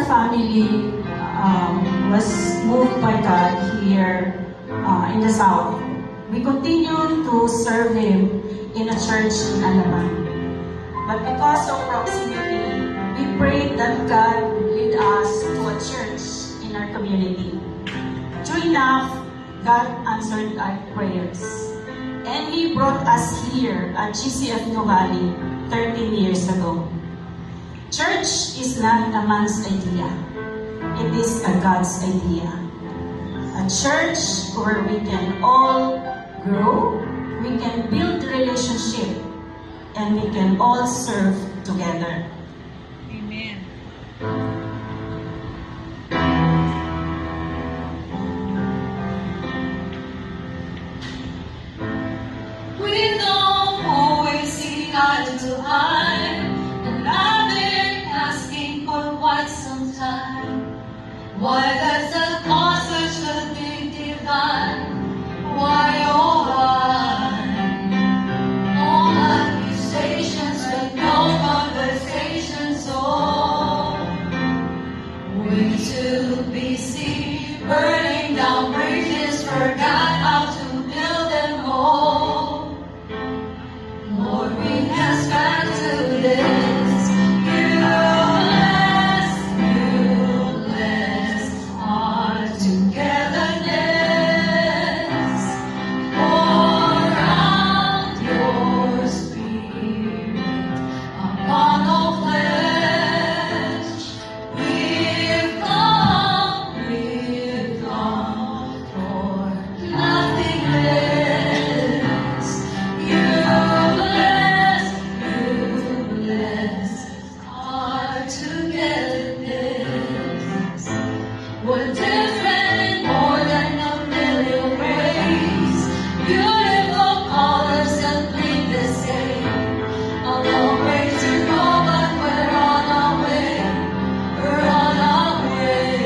family was moved by God here in the South, we continue to serve Him in a church in Alabang. But because of proximity, we prayed that God would lead us to a church in our community. True enough, God answered our prayers. And He brought us here at GCF Nuvali 13 years ago. Church is not a man's idea. It is a God's idea. A church where we can all grow, we can build relationship, and we can all serve together. Amen. We don't always see eye to eye, and I've been asking for quite some time. Why does the cause such a big divide? Why, oh why? All accusations but no conversations, oh. We too busy burning down bridges, forgot how to build them all. Lord, bring us back to this. You bless our togetherness. Pour out your spirit upon all flesh. We've come for nothing less. You bless our togetherness. We're different more than a million ways. Beautiful colors that bleed the same. A long way to go, but we're on our way. We're on our way.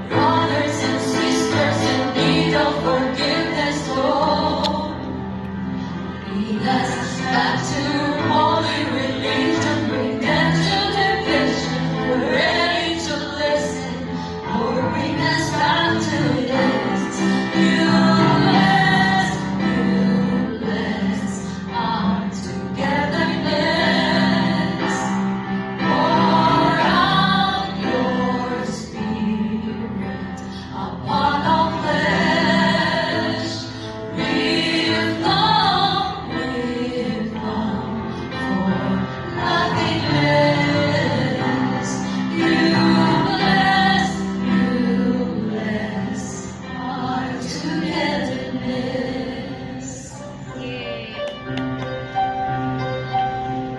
Brothers and sisters in need of forgiveness, Lord. Lead us back to holy religion, redemption, division. We're ready to listen. Lord, bring us back to this. You bless our togetherness. Pour out your spirit upon all flesh. We've come for nothing less. You bless our togetherness.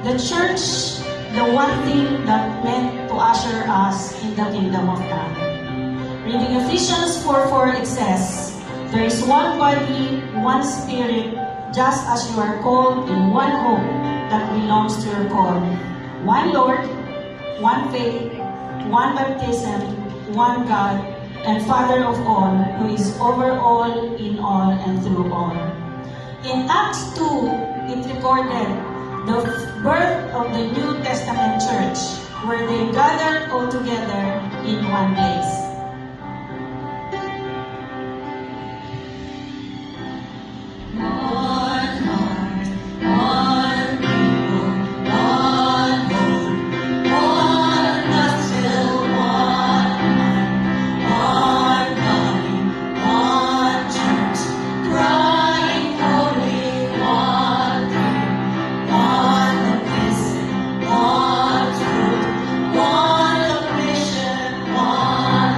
The church, the one thing that meant to usher us in the kingdom of God. Reading Ephesians 4:4, it says, "There is one body, one spirit, just as you are called in one hope that belongs to your call. One Lord, one faith, one baptism, one God, and Father of all, who is over all, in all, and through all." In Acts 2, it recorded the birth of the New Testament church, where they gathered all together in one place. One heart, one people, one hope, one gospel, one mind, one body, one church, crying holy, one thing, one baptism, one truth, one mission, one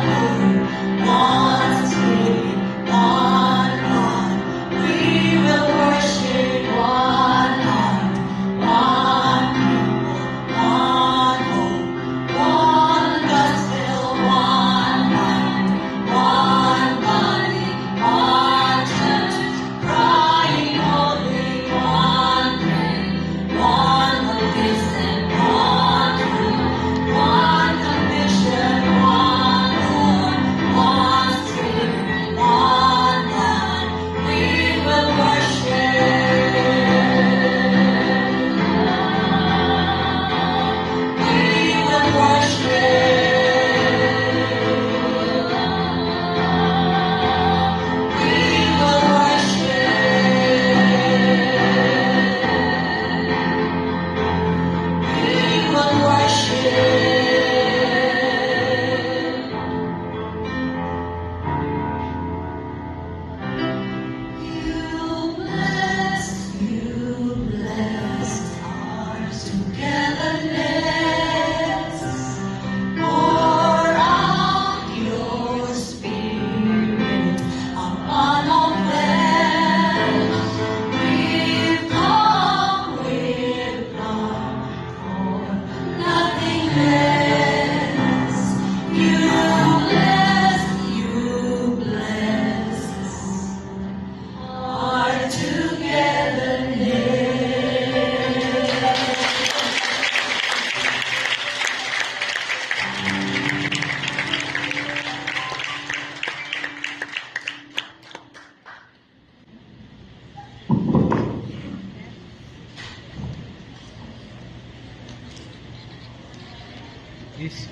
is